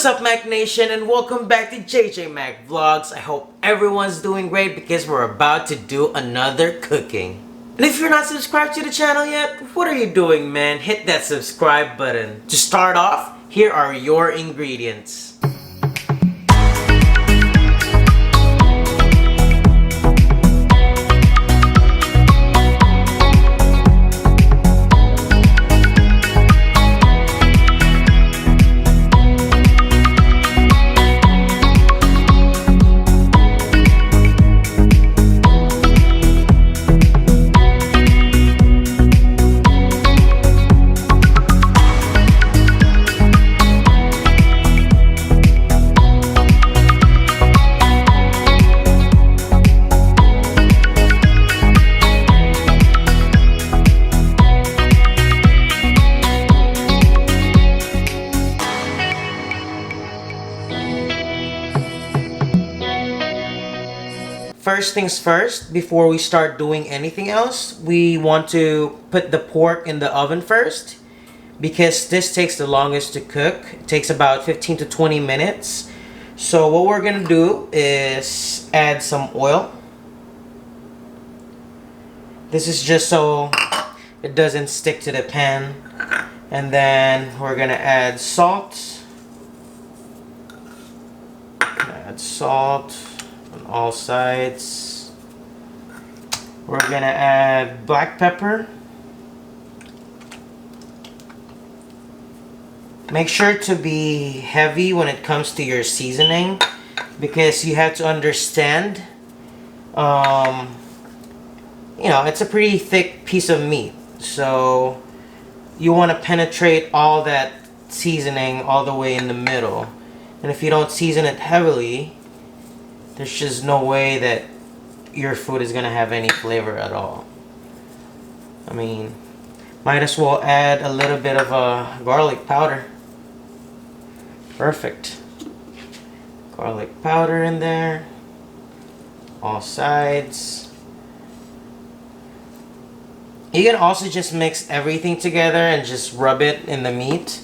What's up, Mac Nation, and welcome back to JJ Mac Vlogs. I hope everyone's doing great because we're about to do another cooking. And if you're not subscribed to the channel yet, what are you doing, man? Hit that subscribe button. To start off, here are your ingredients. First things first, before we start doing anything else, we want to put the pork in the oven first because this takes the longest to cook. It takes about 15 to 20 minutes. So what we're gonna do is add some oil. This is just so it doesn't stick to the pan. And then we're gonna add salt. Add salt on all sides. We're gonna add black pepper. Make sure to be heavy when it comes to your seasoning because you have to understand, it's a pretty thick piece of meat, so you want to penetrate all that seasoning all the way in the middle. And if you don't season it heavily, there's just no way that your food is gonna have any flavor at all. I mean, might as well add a little bit of garlic powder. Perfect. Garlic powder in there. All sides. You can also just mix everything together and just rub it in the meat,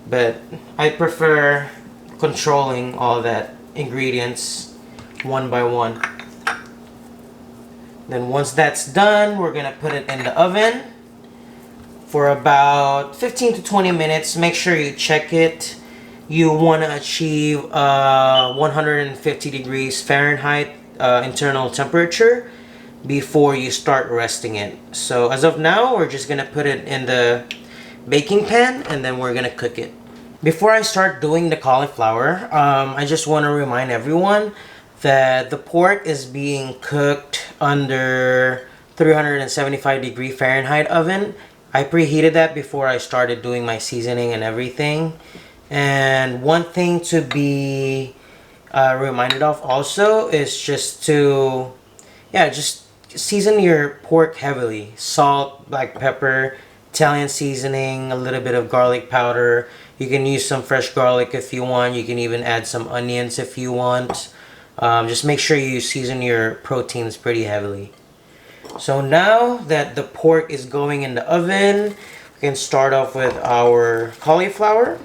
but I prefer controlling all that ingredients one by one. Then once that's done, we're gonna put it in the oven for about 15 to 20 minutes. Make sure you check it. You want to achieve 150 degrees Fahrenheit internal temperature before you start resting it. So as of now, we're just gonna put it in the baking pan and then we're gonna cook it. Before I start doing the cauliflower, I just want to remind everyone that the pork is being cooked under 375 degree Fahrenheit oven. I preheated that before I started doing my seasoning and everything. And one thing to be reminded of also is just to, just season your pork heavily. Salt, black pepper, Italian seasoning, a little bit of garlic powder. You can use some fresh garlic if you want. You can even add some onions if you want. Just make sure you season your proteins pretty heavily. So now that the pork is going in the oven, we can start off with our cauliflower.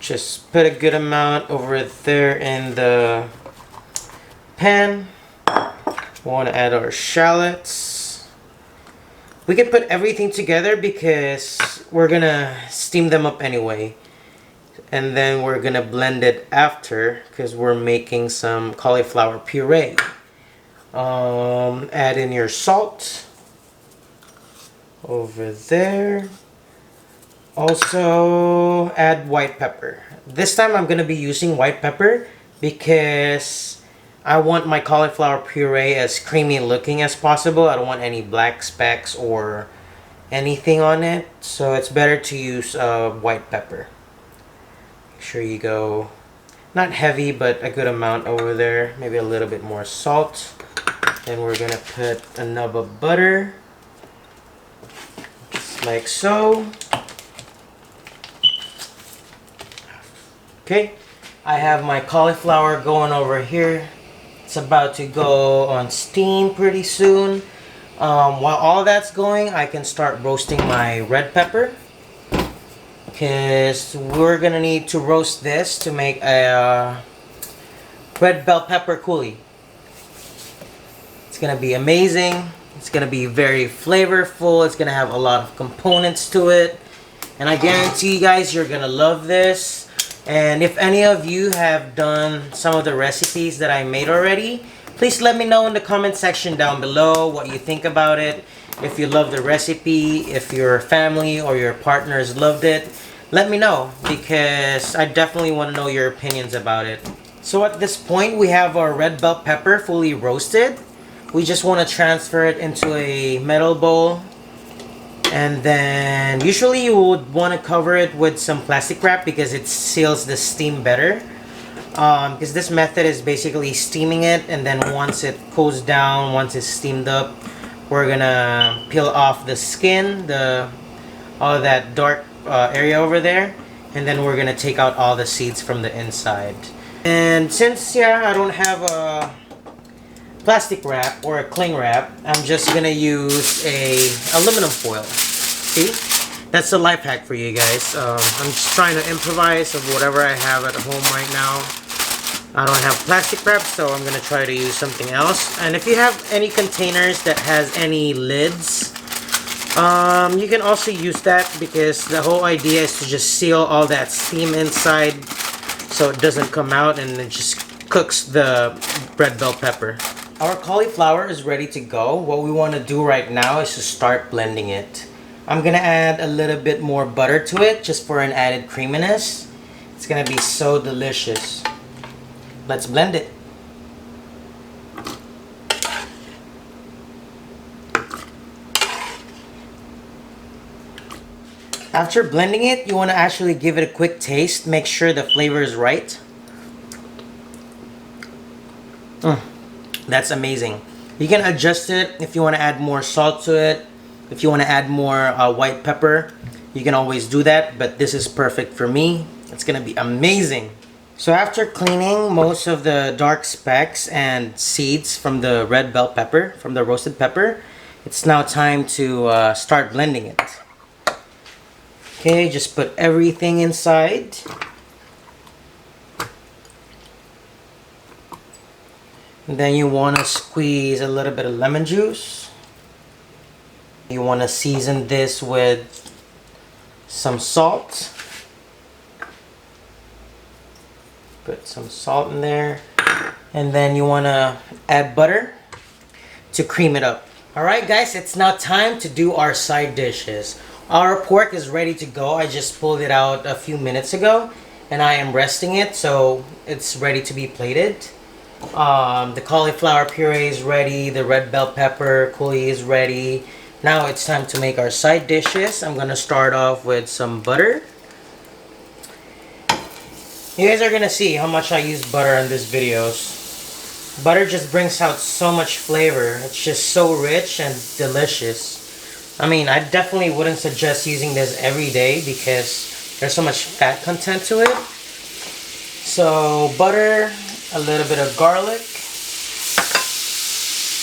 Just put a good amount over there in the pan. We want to add our shallots. We can put everything together because we're gonna steam them up anyway. And then we're gonna blend it after because we're making some cauliflower puree. Add in your salt over there. Also add white pepper. This time I'm gonna be using white pepper because I want my cauliflower puree as creamy looking as possible. I don't want any black specks or anything on it, so it's better to use white pepper. Make sure you go not heavy but a good amount over there, maybe a little bit more salt. Then we're gonna put a nub of butter just like so. Okay, I have my cauliflower going over here. It's about to go on steam pretty soon. While all that's going, I can start roasting my red pepper. because we're gonna need to roast this to make a red bell pepper coulis. It's gonna be amazing. It's gonna be very flavorful. It's gonna have a lot of components to it, and I guarantee you guys you're gonna love this. And if any of you have done some of the recipes that I made already, please let me know in the comment section down below what you think about it. If you love the recipe, if your family or your partners loved it, let me know, because I definitely want to know your opinions about it. So at this point, we have our red bell pepper fully roasted. We just want to transfer it into a metal bowl. And then usually you would want to cover it with some plastic wrap because it seals the steam better. Because this method is basically steaming it, and then once it cools down, once it's steamed up, we're gonna peel off the skin, all that dark area over there, and then we're gonna take out all the seeds from the inside. And since I don't have a plastic wrap or a cling wrap, I'm just gonna use a aluminum foil. See, that's a life hack for you guys. I'm just trying to improvise of whatever I have at home right now. I don't have plastic wrap, so I'm gonna try to use something else. And if you have any containers that has any lids, you can also use that, because the whole idea is to just seal all that steam inside so it doesn't come out, and it just cooks the red bell pepper. Our cauliflower is ready to go. What we want to do right now is to start blending it. I'm gonna add a little bit more butter to it just for an added creaminess. It's gonna be so delicious. Let's blend it. After blending it, you want to actually give it a quick taste. Make sure the flavor is right. That's amazing. You can adjust it if you want to add more salt to it. If you want to add more white pepper, you can always do that. But this is perfect for me. It's going to be amazing. So after cleaning most of the dark specks and seeds from the red bell pepper, from the roasted pepper, it's now time to start blending it. Okay, just put everything inside. And then you want to squeeze a little bit of lemon juice. You want to season this with some salt. Put some salt in there, and then you want to add butter to cream it up. Alright guys, it's now time to do our side dishes. Our pork is ready to go. I just pulled it out a few minutes ago, and I am resting it so it's ready to be plated. The cauliflower puree is ready, the red bell pepper coulis is ready. Now it's time to make our side dishes. I'm gonna start off with some butter. You guys are gonna see how much I use butter in these videos. Butter just brings out so much flavor. It's just so rich and delicious. I mean, I definitely wouldn't suggest using this every day because there's so much fat content to it. So butter, a little bit of garlic.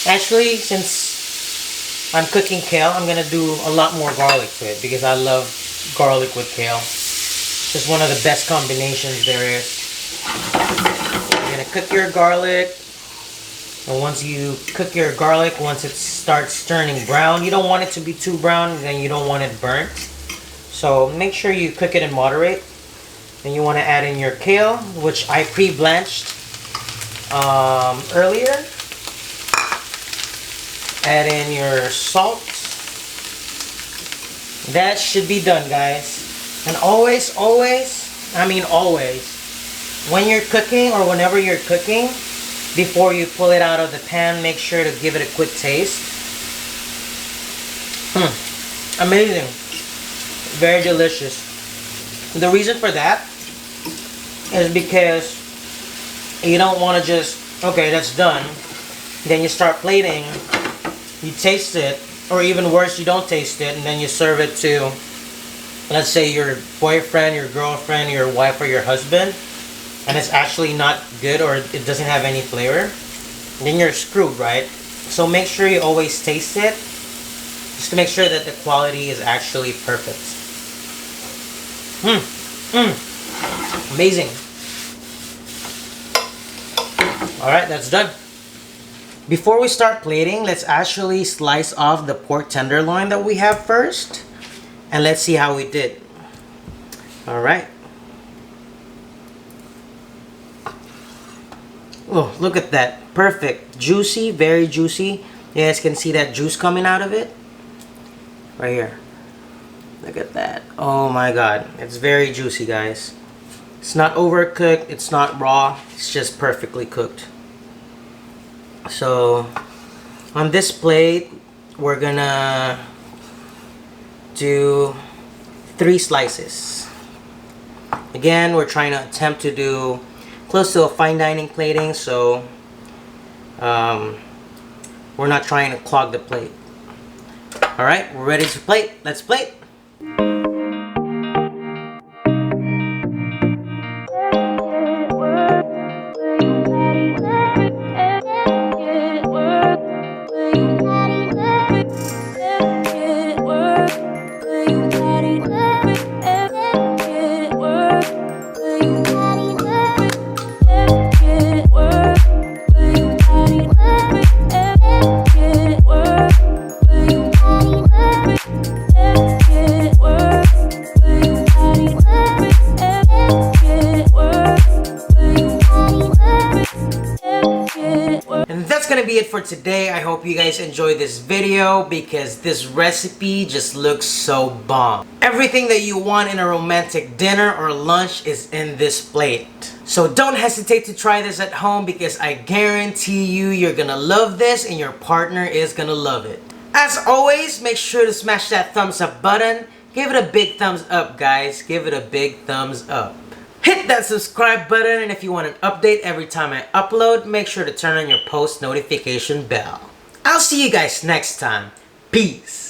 Actually, since I'm cooking kale, I'm gonna do a lot more garlic to it because I love garlic with kale. Just one of the best combinations there is. You're gonna cook your garlic, and once you cook your garlic, once it starts turning brown, you don't want it to be too brown, then you don't want it burnt. So make sure you cook it in moderate. Then you want to add in your kale, which I pre-blanched earlier. Add in your salt. That should be done, guys. And always, when you're cooking or whenever you're cooking, before you pull it out of the pan, make sure to give it a quick taste. Amazing. Very delicious. The reason for that is because you don't want to just, okay, that's done. Then you start plating, you taste it, or even worse, you don't taste it, and then you serve it to, let's say, your boyfriend, your girlfriend, your wife, or your husband, and it's actually not good or it doesn't have any flavor, then you're screwed, right? So make sure you always taste it, just to make sure that the quality is actually perfect. Amazing. All right, that's done. Before we start plating, let's actually slice off the pork tenderloin that we have first. And let's see how we did. All right. Oh, look at that. Perfect. Juicy, very juicy. You guys can see that juice coming out of it. Right here. Look at that. Oh my God. It's very juicy, guys. It's not overcooked. It's not raw. It's just perfectly cooked. So, on this plate, we're gonna do 3 slices. Again, we're trying to attempt to do close to a fine dining plating, so we're not trying to clog the plate. Alright, we're ready to plate. Let's plate. That's gonna be it for today. I hope you guys enjoyed this video because this recipe just looks so bomb. Everything that you want in a romantic dinner or lunch is in this plate. So don't hesitate to try this at home because I guarantee you're gonna love this and your partner is gonna love it. As always, make sure to smash that thumbs up button. Give it a big thumbs up, guys. Give it a big thumbs up. Hit that subscribe button, and if you want an update every time I upload, make sure to turn on your post notification bell. I'll see you guys next time. Peace.